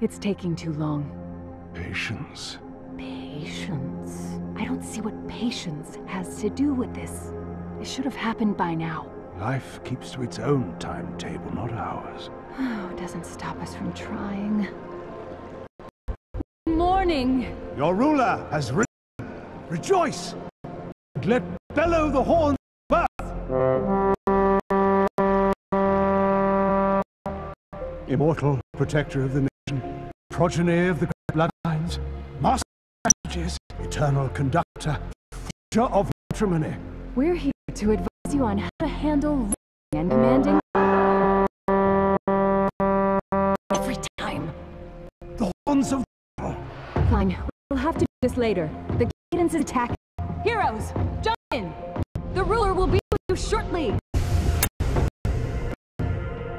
It's taking too long. Patience. Patience? I don't see what patience has to do with this. It should have happened by now. Life keeps to its own timetable, not ours. Oh, it doesn't stop us from trying. Morning! Your ruler has risen. Rejoice! And let bellow the horn of birth! Immortal protector of the nation, progeny of the great bloodlines, master of strategies, eternal conductor, forger of matrimony. We're here to advise you on how to handle ruling and commanding every time. The horns of battle. Fine, we'll have to do this later. The cadence is attacking. Heroes, jump in! The ruler will be with you shortly!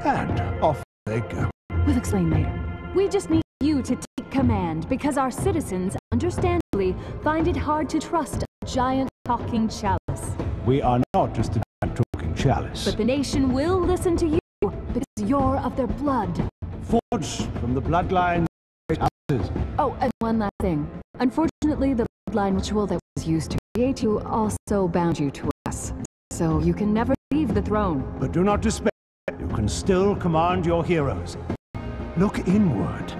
And off they go. We'll explain later. We just need you to take command because our citizens, understandably, find it hard to trust a giant talking chalice. We are not just a giant talking chalice. But the nation will listen to you because you're of their blood. Forged from the bloodline of houses. Oh, and one last thing. Unfortunately, the bloodline ritual that was used to create you also bound you to us. So you can never leave the throne. But do not despair. You can still command your heroes. Look inward.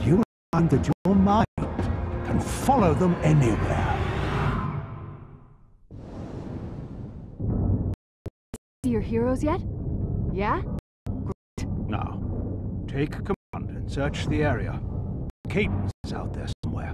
You will find that your mind can follow them anywhere. See your heroes yet? Yeah? Now, take command and search the area. Cadence is out there somewhere.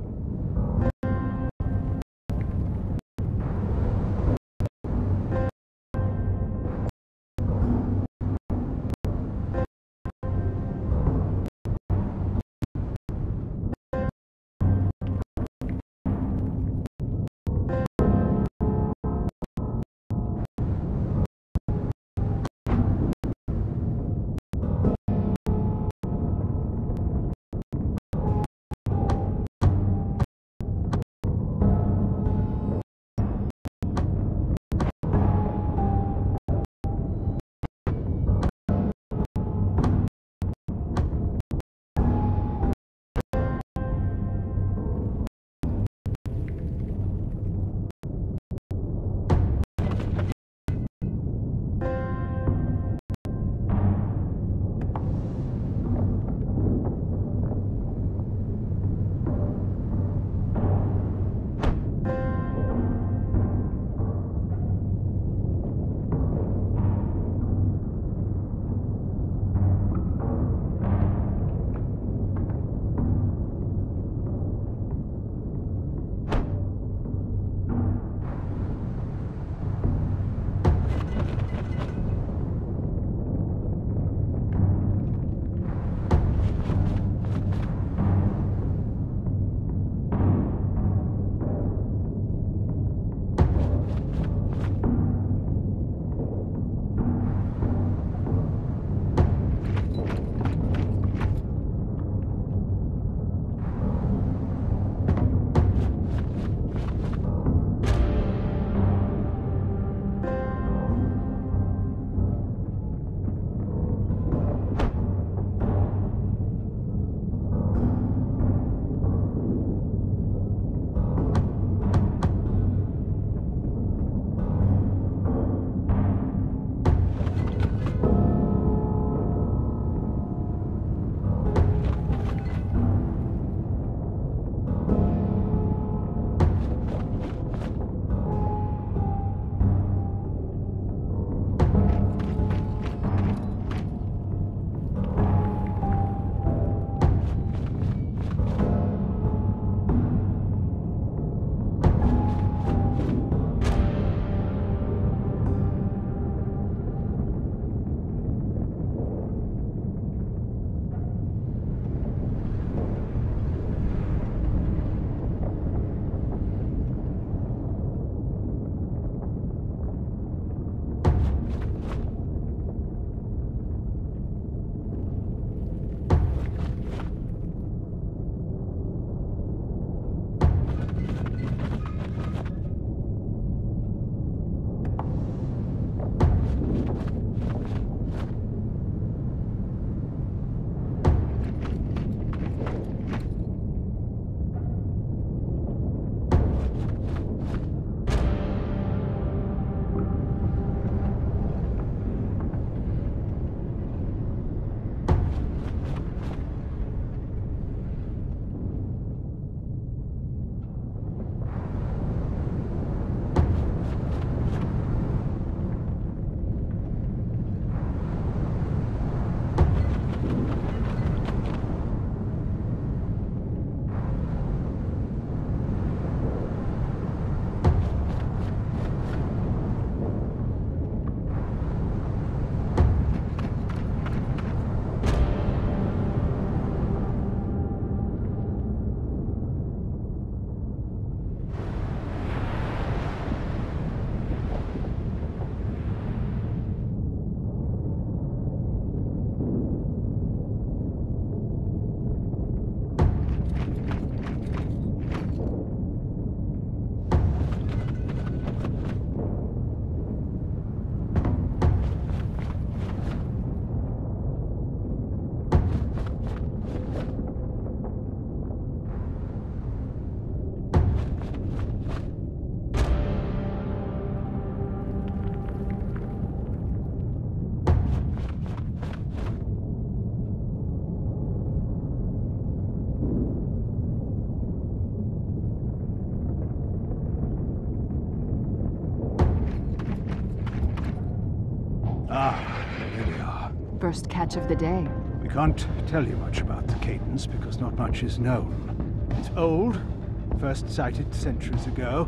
Ah, here we are. First catch of the day. We can't tell you much about the cadence because not much is known. It's old, first sighted centuries ago.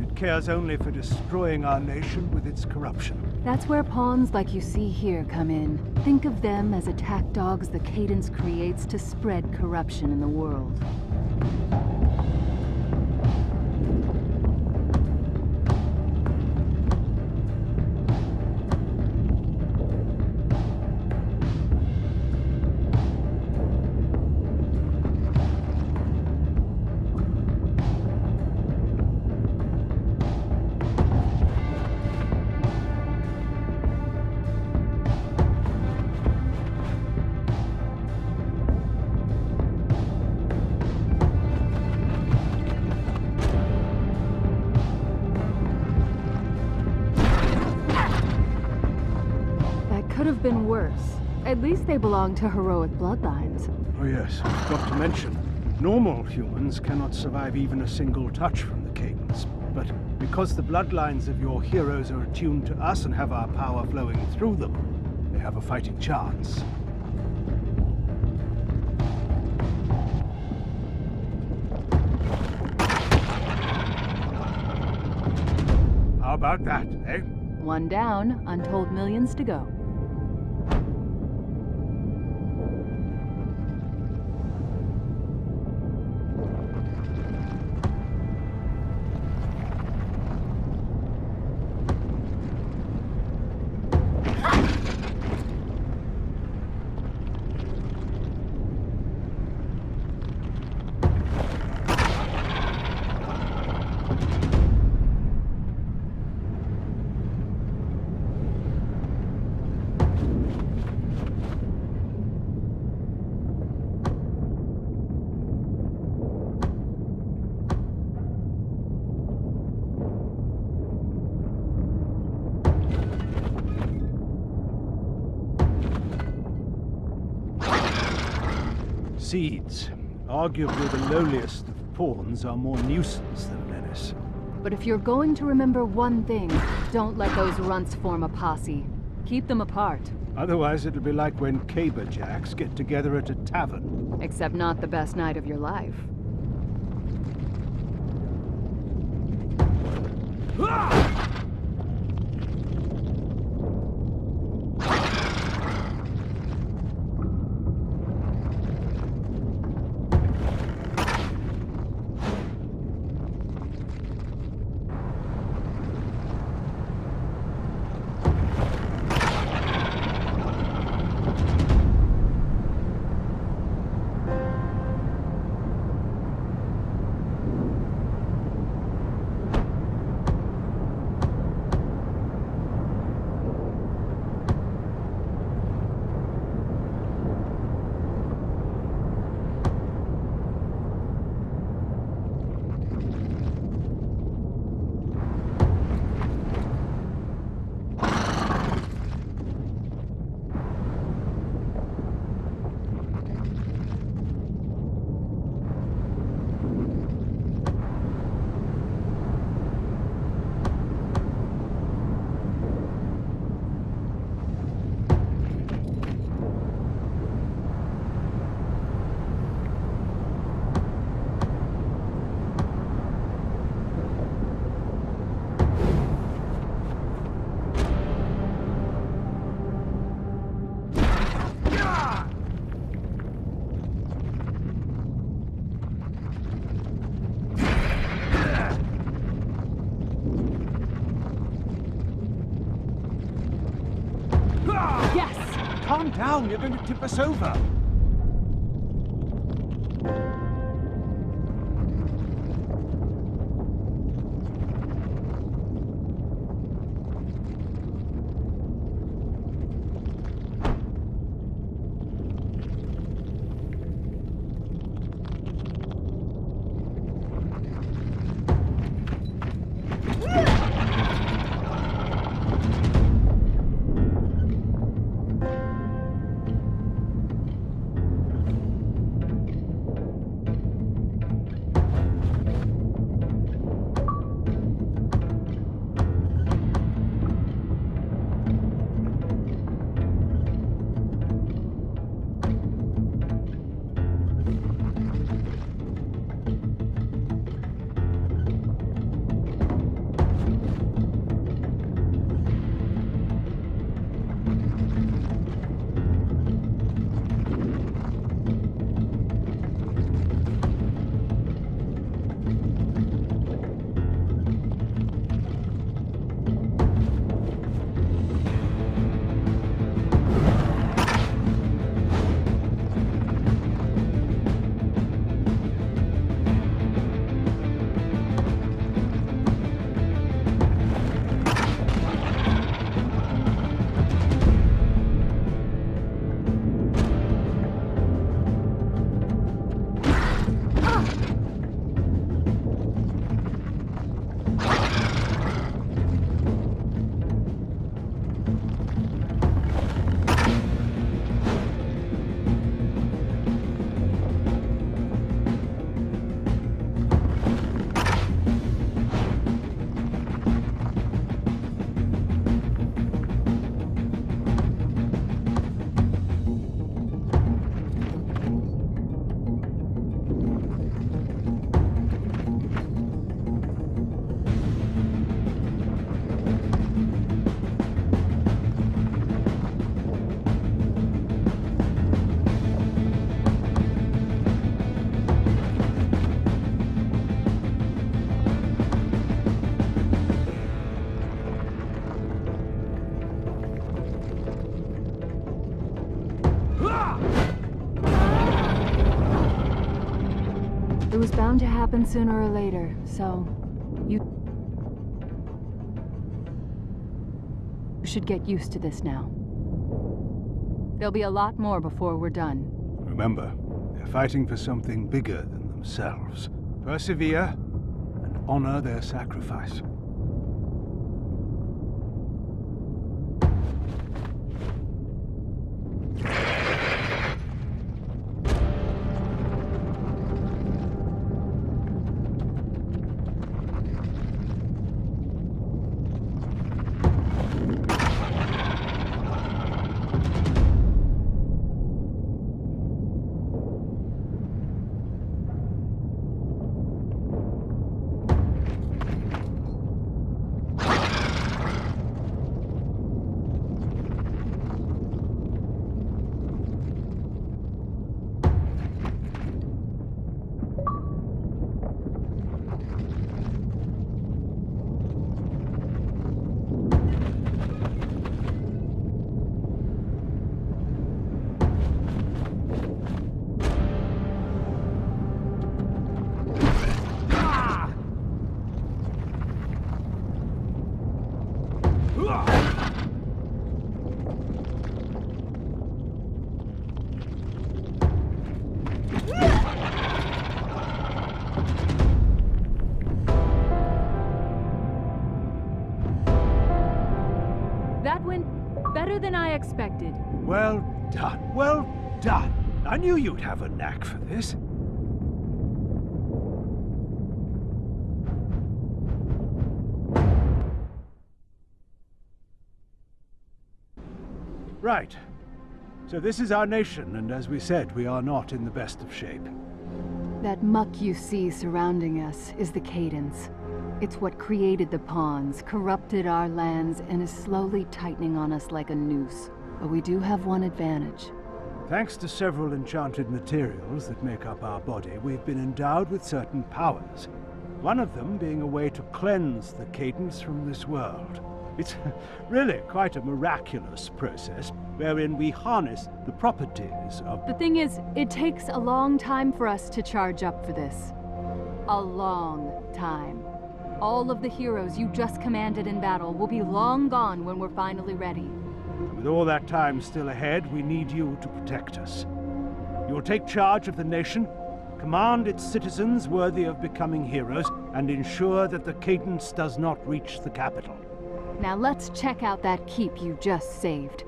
It cares only for destroying our nation with its corruption. That's where pawns like you see here come in. Think of them as attack dogs the cadence creates to spread corruption in the world. Could have been worse. At least they belong to heroic bloodlines. Oh yes, I forgot to mention, normal humans cannot survive even a single touch from the cadence. But because the bloodlines of your heroes are attuned to us and have our power flowing through them, they have a fighting chance. How about that, eh? One down, untold millions to go. Seeds, arguably the lowliest of pawns, are more nuisance than menace. But if you're going to remember one thing, don't let those runts form a posse. Keep them apart. Otherwise it'll be like when caberjacks get together at a tavern. Except not the best night of your life. Calm down, you're going to tip us over. was bound to happen sooner or later, so you should get used to this now. There'll be a lot more before we're done. Remember, they're fighting for something bigger than themselves. Persevere and honor their sacrifice. That went better than I expected. Well done, well done. I knew you'd have a knack for this. Right. So this is our nation, and as we said, we are not in the best of shape. That muck you see surrounding us is the Cadence. It's what created the pawns, corrupted our lands, and is slowly tightening on us like a noose. But we do have one advantage. Thanks to several enchanted materials that make up our body, we've been endowed with certain powers. One of them being a way to cleanse the Cadence from this world. It's really quite a miraculous process, wherein we harness the properties of... The thing is, it takes a long time for us to charge up for this. A long time. All of the heroes you just commanded in battle will be long gone when we're finally ready. With all that time still ahead, we need you to protect us. You will take charge of the nation, command its citizens worthy of becoming heroes, and ensure that the Cadence does not reach the capital. Now let's check out that keep you just saved.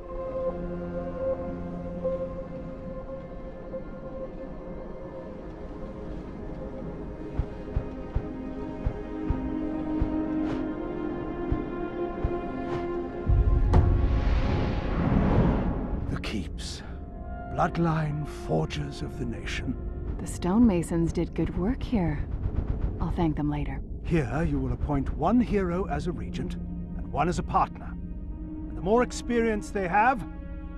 The keeps. Bloodline forgers of the nation. The stonemasons did good work here. I'll thank them later. Here you will appoint one hero as a regent, one as a partner. And the more experience they have,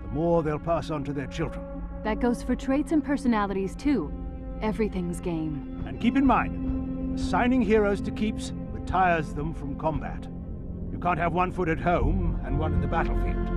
the more they'll pass on to their children. That goes for traits and personalities too. Everything's game. And keep in mind, assigning heroes to keeps retires them from combat. You can't have one foot at home and one in the battlefield.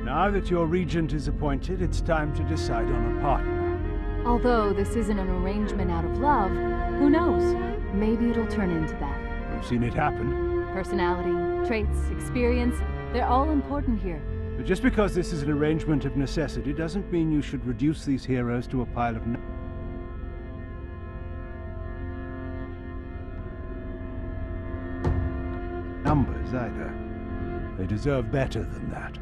Now that your regent is appointed, it's time to decide on a partner. Although this isn't an arrangement out of love, who knows? Maybe it'll turn into that. We've seen it happen. Personality, traits, experience, they're all important here. But just because this is an arrangement of necessity doesn't mean you should reduce these heroes to a pile of numbers either. They deserve better than that.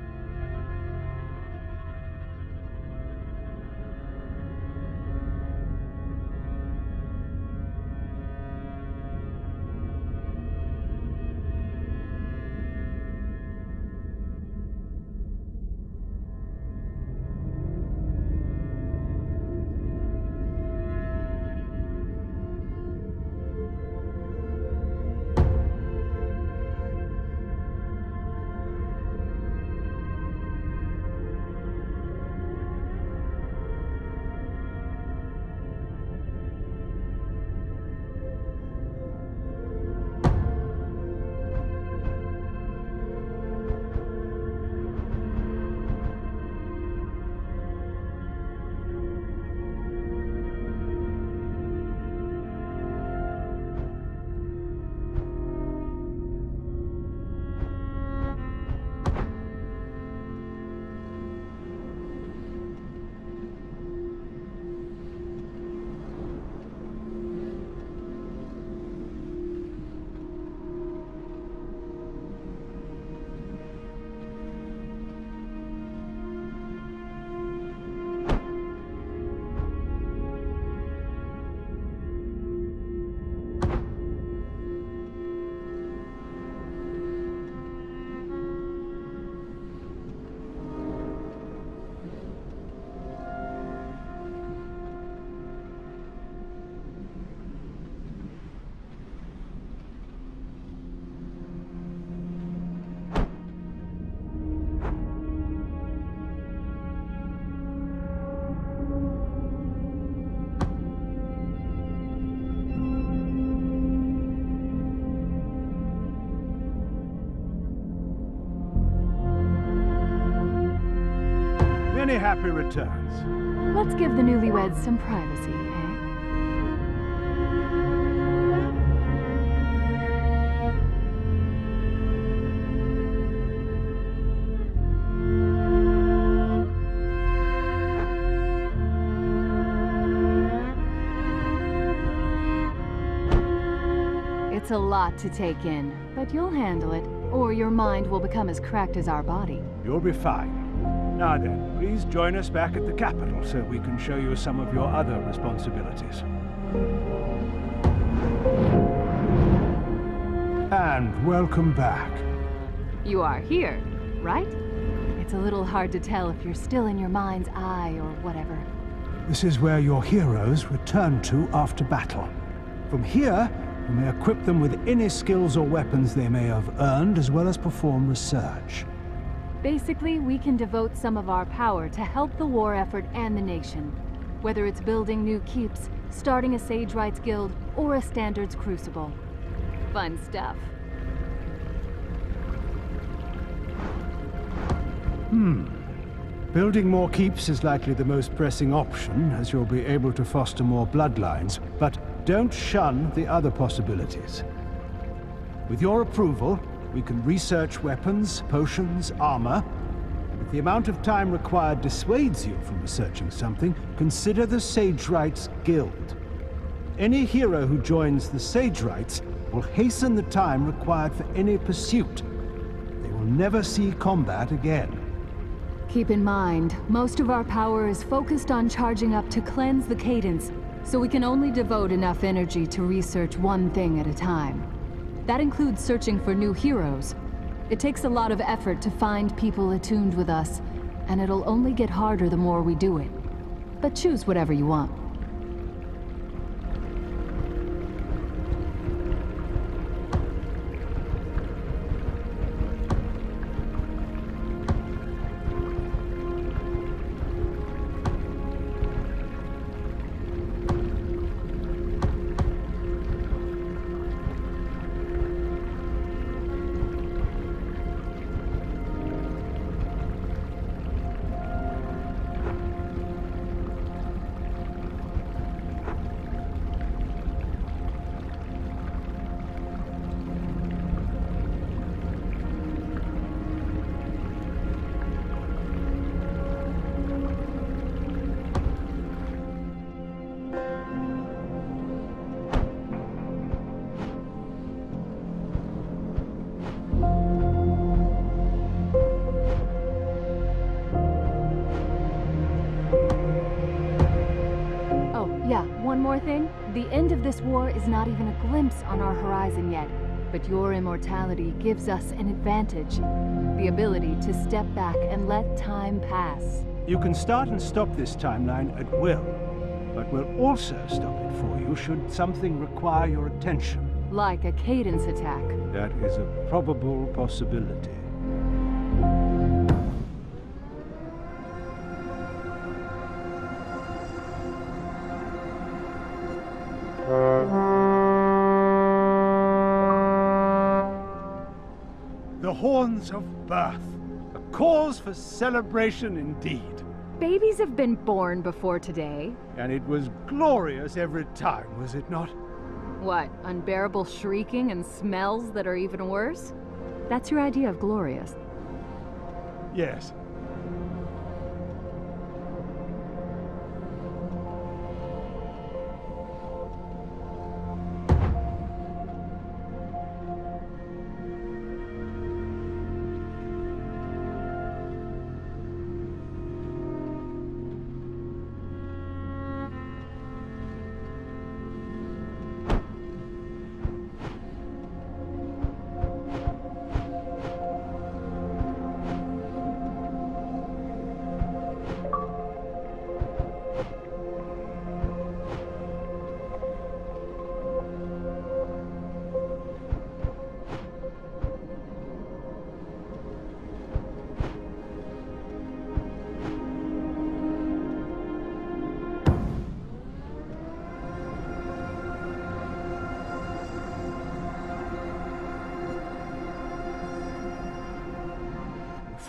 Many happy returns. Let's give the newlyweds some privacy, eh? It's a lot to take in, but you'll handle it, or your mind will become as cracked as our body. You'll be fine. Now then, please join us back at the capital so we can show you some of your other responsibilities. And welcome back. You are here, right? It's a little hard to tell if you're still in your mind's eye or whatever. This is where your heroes return to after battle. From here, you may equip them with any skills or weapons they may have earned, as well as perform research. Basically, we can devote some of our power to help the war effort and the nation. Whether it's building new keeps, starting a Sage Rights Guild, or a Standards Crucible. Fun stuff. Building more keeps is likely the most pressing option, as you'll be able to foster more bloodlines, but don't shun the other possibilities. With your approval, we can research weapons, potions, armor. If the amount of time required dissuades you from researching something, consider the Sage Rights Guild. Any hero who joins the Sage Rights will hasten the time required for any pursuit. They will never see combat again. Keep in mind, most of our power is focused on charging up to cleanse the cadence, so we can only devote enough energy to research one thing at a time. That includes searching for new heroes. It takes a lot of effort to find people attuned with us, and it'll only get harder the more we do it. But choose whatever you want. One more thing, the end of this war is not even a glimpse on our horizon yet, but your immortality gives us an advantage. The ability to step back and let time pass. You can start and stop this timeline at will, but we'll also stop it for you should something require your attention. Like a cadence attack. That is a probable possibility. The Horns of Birth. A cause for celebration indeed. Babies have been born before today. And it was glorious every time, was it not? What, unbearable shrieking and smells that are even worse? That's your idea of glorious. Yes.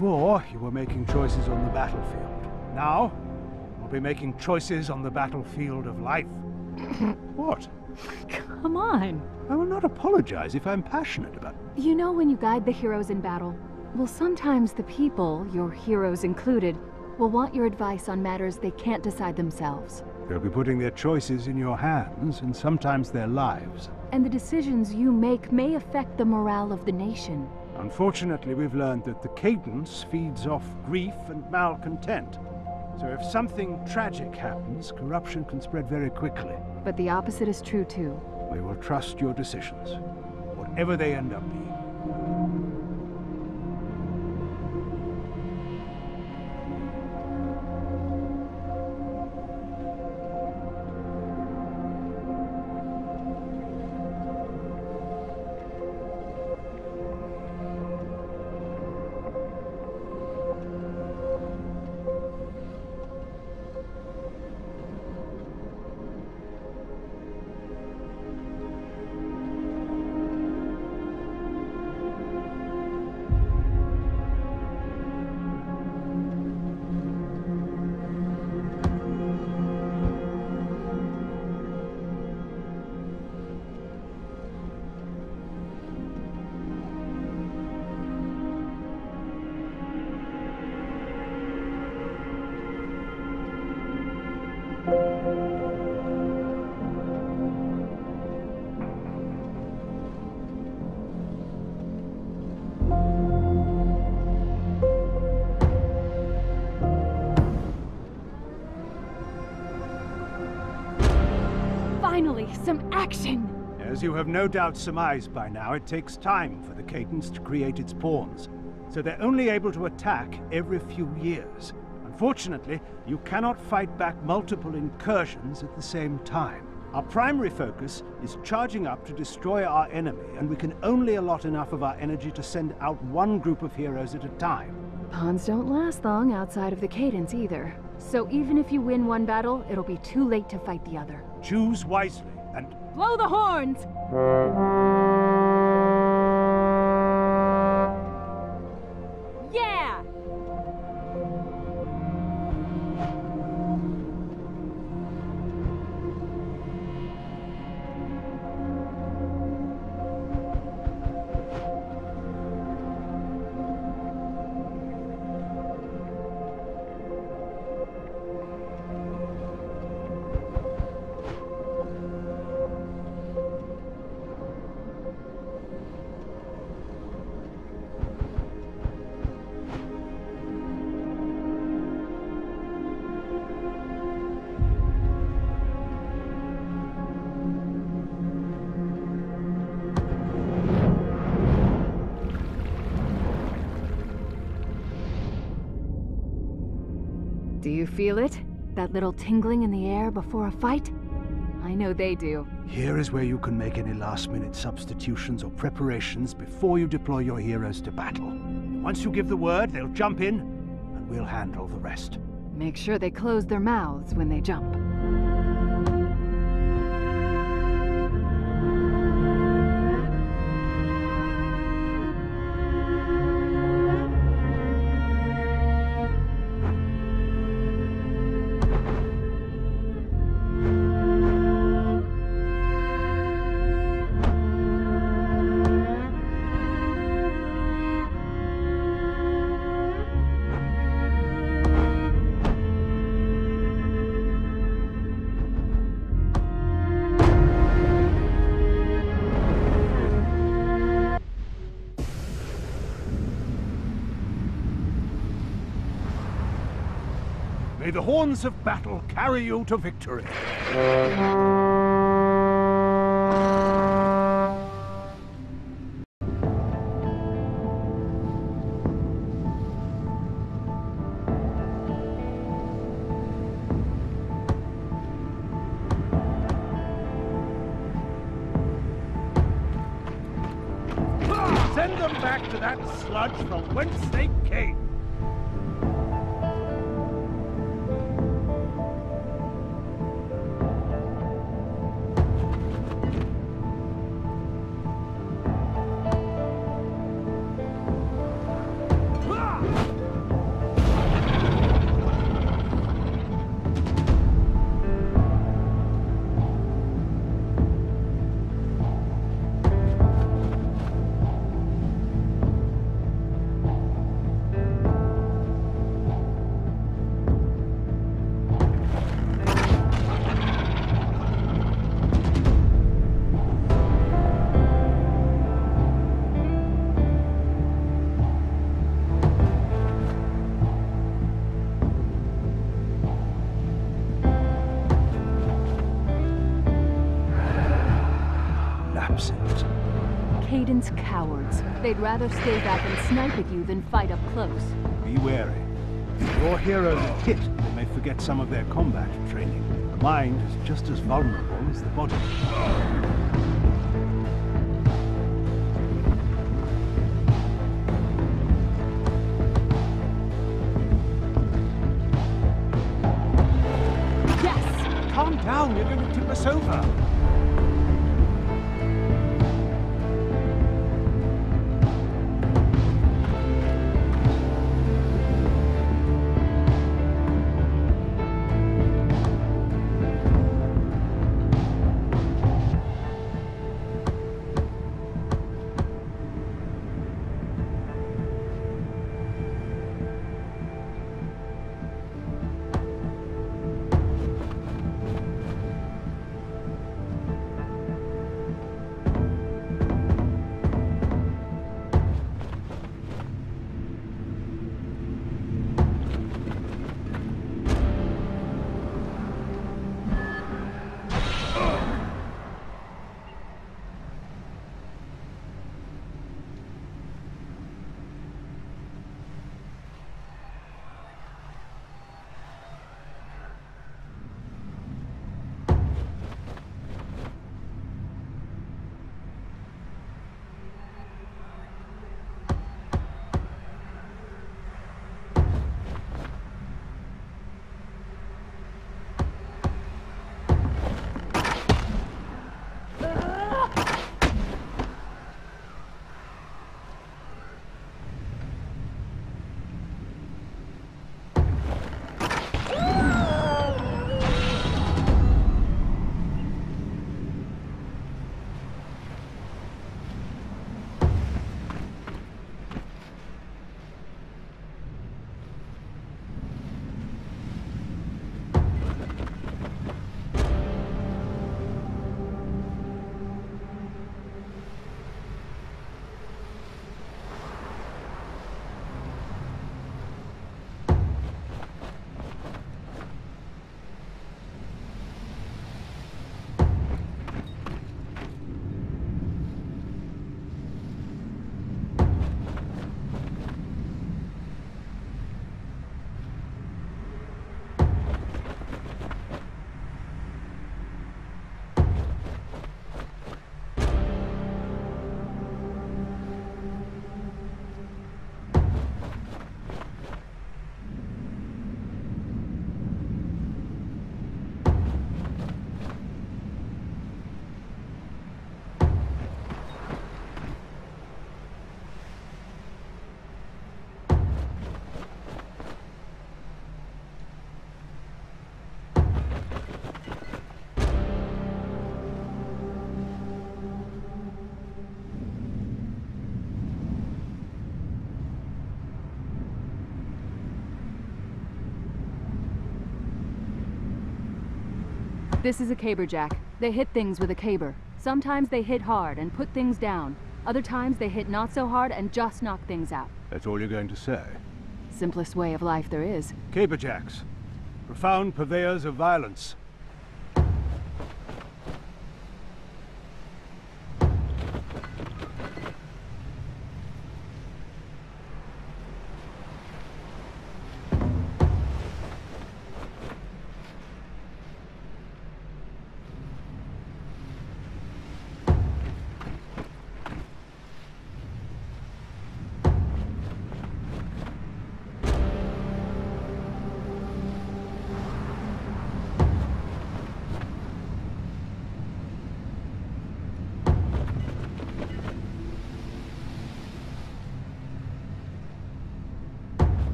Before, you were making choices on the battlefield. Now, we'll be making choices on the battlefield of life. What? Come on. I will not apologize if I'm passionate about it. You know when you guide the heroes in battle? Well, sometimes the people, your heroes included, will want your advice on matters they can't decide themselves. They'll be putting their choices in your hands, and sometimes their lives. And the decisions you make may affect the morale of the nation. Unfortunately, we've learned that the cadence feeds off grief and malcontent. So if something tragic happens, corruption can spread very quickly. But the opposite is true too. We will trust your decisions, whatever they end up being. Finally, some action! As you have no doubt surmised by now, it takes time for the cadence to create its pawns. So they're only able to attack every few years. Unfortunately, you cannot fight back multiple incursions at the same time. Our primary focus is charging up to destroy our enemy, and we can only allot enough of our energy to send out one group of heroes at a time. Pawns don't last long outside of the cadence either. So even if you win one battle, it'll be too late to fight the other. Choose wisely, and Blow the horns! Yeah! Do you feel it? That little tingling in the air before a fight? I know they do. here is where you can make any last-minute substitutions or preparations before you deploy your heroes to battle. Once you give the word, they'll jump in, and we'll handle the rest. Make sure they close their mouths when they jump. May the horns of battle carry you to victory. Send them back to that sludge from whence they came. Cadens cowards. They'd rather stay back and snipe at you than fight up close. Be wary. If your heroes are hit, they may forget some of their combat training. The mind is just as vulnerable as the body. Yes! Calm down, you're going to tip us over. This is a caberjack. They hit things with a caber. Sometimes they hit hard and put things down. Other times they hit not so hard and just knock things out. That's all you're going to say? Simplest way of life there is. Caberjacks. Profound purveyors of violence.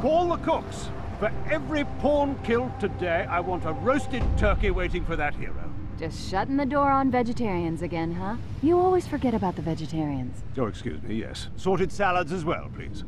Call the cooks. For every pawn killed today, I want a roasted turkey waiting for that hero. Just shutting the door on vegetarians again, huh? You always forget about the vegetarians. Oh, excuse me, yes. Sorted salads as well, please.